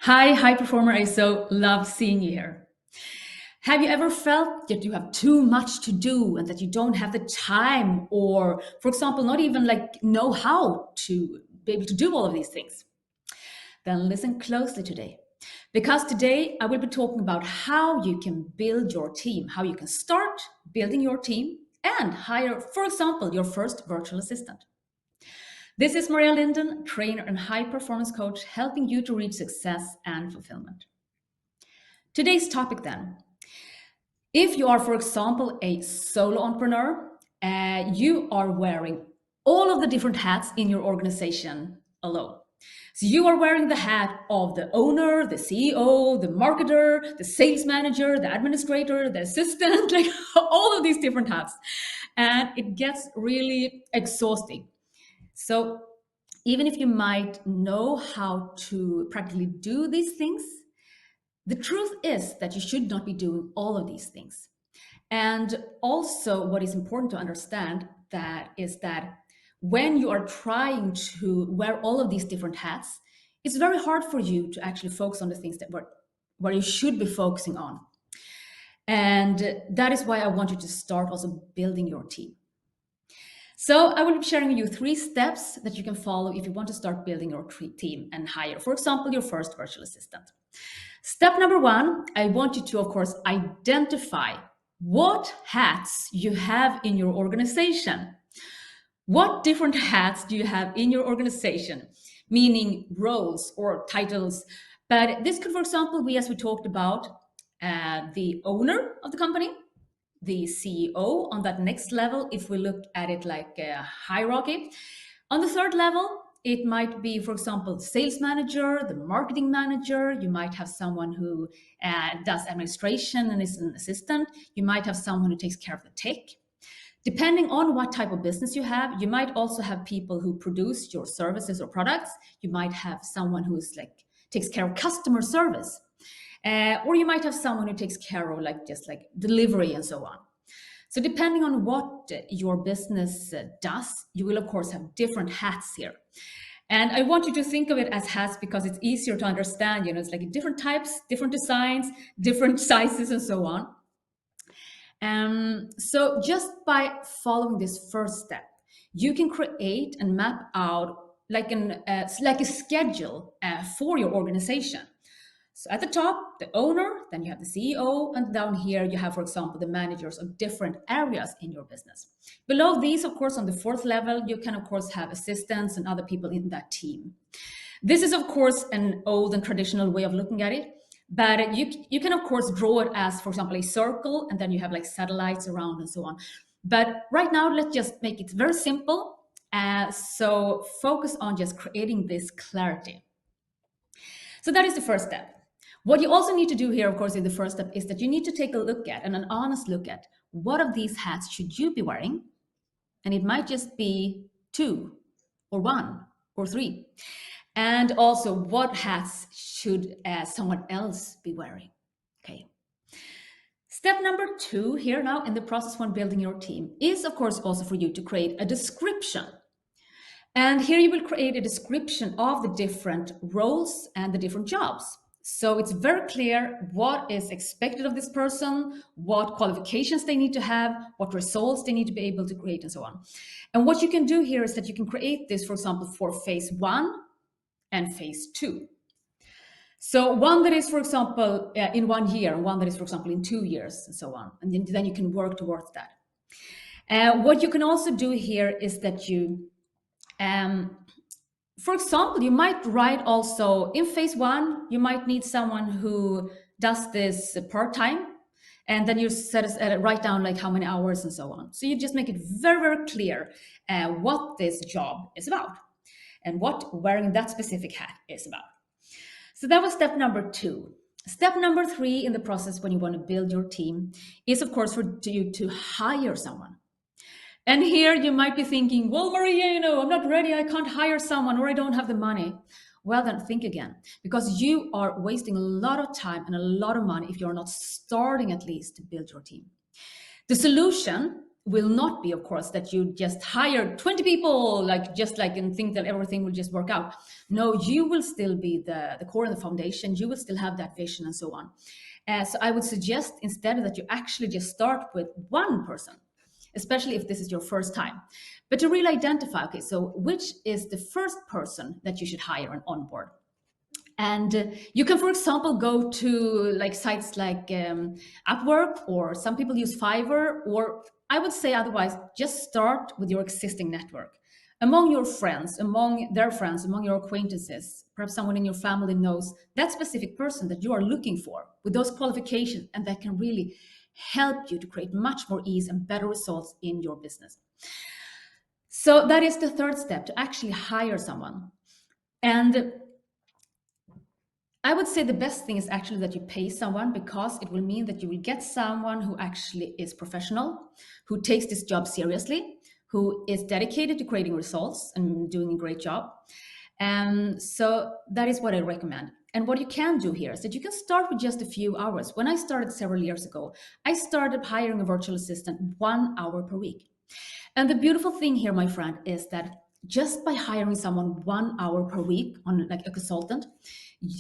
Hi, high performer. I so love seeing you here. Have you ever felt that you have too much to do and that you don't have the time or, for example, not even know how to be able to do all of these things? Then listen closely today. Because today I will be talking about how you can build your team, how you can start building your team and hire, for example, your first virtual assistant. This is Maria Linden, trainer and high performance coach, helping you to reach success and fulfillment. Today's topic then. If you are, for example, a solo entrepreneur, you are wearing all of the different hats in your organization alone. So you are wearing the hat of the owner, the CEO, the marketer, the sales manager, the administrator, the assistant, like all of these different hats. And it gets really exhausting. So even if you might know how to practically do these things, the truth is that you should not be doing all of these things. And also what is important to understand that is that when you are trying to wear all of these different hats, it's very hard for you to actually focus on the things that where you should be focusing on. And that is why I want you to start also building your team. So I will be sharing with you 3 steps that you can follow if you want to start building your team and hire, for example, your first virtual assistant. Step number 1, I want you to, of course, identify what hats you have in your organization. What different hats do you have in your organization? Meaning roles or titles. But this could, for example, be, as we talked about, the owner of the company, the CEO on that next level, if we look at it like a hierarchy. On the third level, it might be, for example, the sales manager, the marketing manager. You might have someone who does administration and is an assistant. You might have someone who takes care of the tech. Depending on what type of business you have, you might also have people who produce your services or products. You might have someone who is takes care of customer service. Or you might have someone who takes care of just delivery and so on. So depending on what your business does, you will of course have different hats here. And I want you to think of it as hats because it's easier to understand. It's like different types, different designs, different sizes, and so on. So just by following this first step, you can create and map out like a schedule for your organization. So at the top, the owner, then you have the CEO, and down here you have, for example, the managers of different areas in your business. Below these, of course, on the 4th level, you can, of course, have assistants and other people in that team. This is, of course, an old and traditional way of looking at it, but you can, of course, draw it as, for example, a circle, and then you have satellites around and so on. But right now, let's just make it very simple. So focus on just creating this clarity. So that is the first step. What you also need to do here, of course, in the first step is that you need to take a look at, and an honest look at, what of these hats should you be wearing? And it might just be 2 or 1 or 3. And also, what hats should someone else be wearing? Okay. Step number 2 here now in the process when building your team is, of course, also for you to create a description. And here you will create a description of the different roles and the different jobs. So it's very clear what is expected of this person, what qualifications they need to have, what results they need to be able to create, and so on. And what you can do here is that you can create this, for example, for phase 1 and phase 2. So one that is, for example, in 1 year, and one that is, for example, in 2 years, and so on. And then you can work towards that. What you can also do here is that you for example, you might write also in phase 1, you might need someone who does this part-time, and then you write down how many hours and so on. So you just make it very, very clear what this job is about and what wearing that specific hat is about. So that was step number 2. Step number 3 in the process when you want to build your team is, of course, for you to hire someone. And here you might be thinking, well, Maria, I'm not ready. I can't hire someone, or I don't have the money. Well, then think again, because you are wasting a lot of time and a lot of money if you're not starting at least to build your team. The solution will not be, of course, that you just hire 20 people, and think that everything will just work out. No, you will still be the core and the foundation. You will still have that vision and so on. So I would suggest instead that you actually just start with one person, especially if this is your first time. But to really identify, okay, so which is the first person that you should hire and onboard? And you can, for example, go to sites like Upwork, or some people use Fiverr, or I would say otherwise, just start with your existing network. Among your friends, among their friends, among your acquaintances, perhaps someone in your family knows that specific person that you are looking for with those qualifications, and that can really help you to create much more ease and better results in your business. So that is the third step, to actually hire someone. And I would say the best thing is actually that you pay someone, because it will mean that you will get someone who actually is professional, who takes this job seriously, who is dedicated to creating results and doing a great job. And so that is what I recommend. And what you can do here is that you can start with just a few hours. When I started several years ago, I started hiring a virtual assistant 1 hour per week. And the beautiful thing here, my friend, is that just by hiring someone 1 hour per week on like a consultant,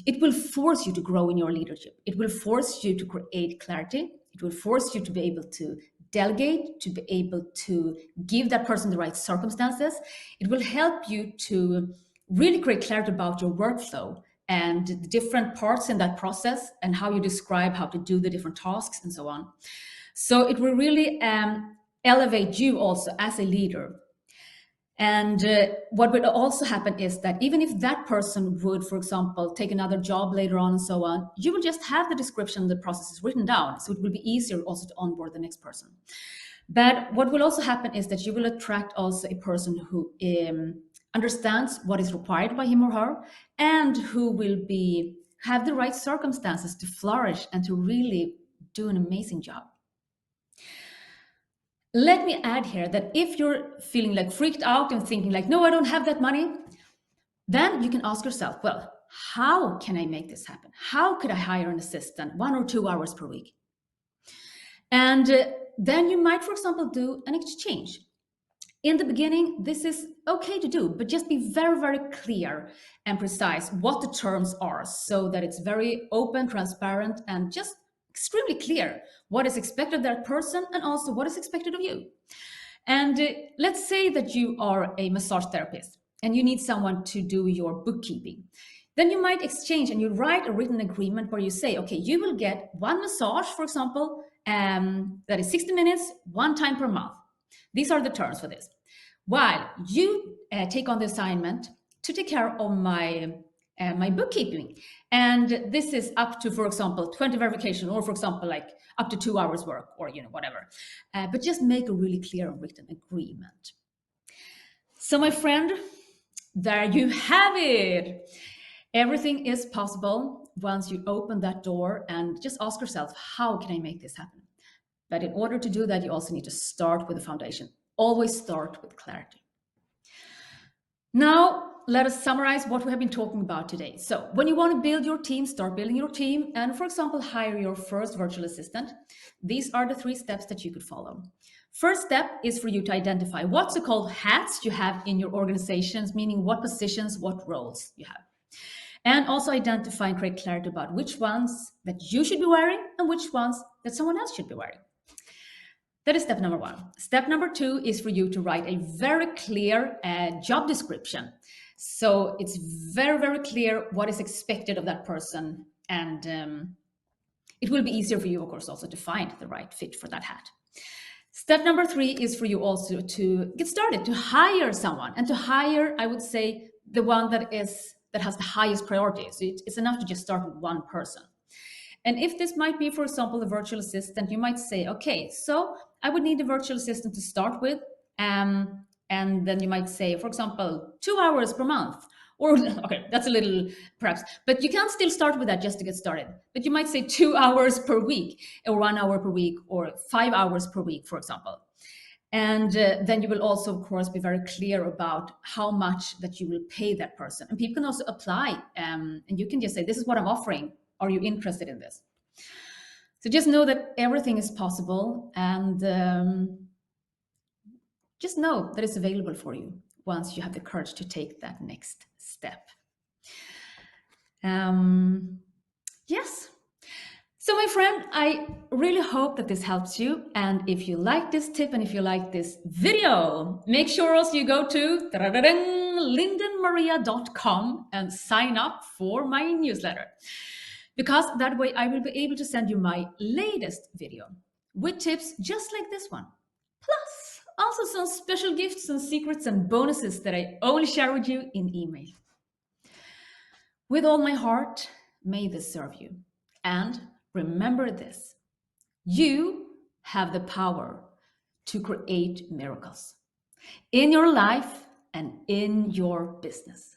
it will force you to grow in your leadership. It will force you to create clarity. It will force you to be able to delegate, to be able to give that person the right circumstances. It will help you to really create clarity about your workflow and the different parts in that process, and how you describe how to do the different tasks and so on. So it will really elevate you also as a leader. And what would also happen is that even if that person would, for example, take another job later on and so on, you will just have the description of the processes written down. So it will be easier also to onboard the next person. But what will also happen is that you will attract also a person who understands what is required by him or her, and who will have the right circumstances to flourish and to really do an amazing job. Let me add here that if you're feeling like freaked out and thinking like, no, I don't have that money, then you can ask yourself, well, how can I make this happen? How could I hire an assistant 1 or 2 hours per week? And then you might, for example, do an exchange. In the beginning, this is okay to do, but just be very, very clear and precise what the terms are, so that it's very open, transparent, and just extremely clear what is expected of that person, and also what is expected of you. And let's say that you are a massage therapist and you need someone to do your bookkeeping. Then you might exchange and you write a written agreement where you say, okay, you will get one massage, for example, that is 60 minutes, one time per month. These are the terms for this. While you take on the assignment to take care of my bookkeeping. And this is up to, for example, 20 verification, or for example, like up to 2 hours work, or whatever. But just make a really clear written agreement. So my friend, there you have it. Everything is possible once you open that door, and just ask yourself, how can I make this happen? But in order to do that, you also need to start with the foundation. Always start with clarity. Now, let us summarize what we have been talking about today. So when you want to build your team, start building your team, and for example, hire your first virtual assistant, these are the 3 steps that you could follow. First step is for you to identify what so-called hats you have in your organizations, meaning what positions, what roles you have. And also identify and create clarity about which ones that you should be wearing and which ones that someone else should be wearing. That is step number 1. Step number 2 is for you to write a very clear job description. So it's very, very clear what is expected of that person. And it will be easier for you, of course, also to find the right fit for that hat. Step number 3 is for you also to get started, to hire someone, and to hire, I would say, the one that has the highest priority. So it's enough to just start with one person. And if this might be, for example, a virtual assistant, you might say, okay, so I would need a virtual assistant to start with. And then you might say, for example, 2 hours per month. Or, okay, that's a little perhaps, but you can still start with that just to get started. But you might say 2 hours per week, or 1 hour per week, or 5 hours per week, for example. And then you will also, of course, be very clear about how much that you will pay that person. And people can also apply, and you can just say, this is what I'm offering. Are you interested in this? So just know that everything is possible. And just know that it's available for you once you have the courage to take that next step. Yes. So, my friend, I really hope that this helps you. And if you like this tip and if you like this video, make sure also you go to lindenmaria.com and sign up for my newsletter. Because that way I will be able to send you my latest video with tips just like this one. Plus, also some special gifts and secrets and bonuses that I only share with you in email. With all my heart, may this serve you. And remember this, you have the power to create miracles in your life and in your business.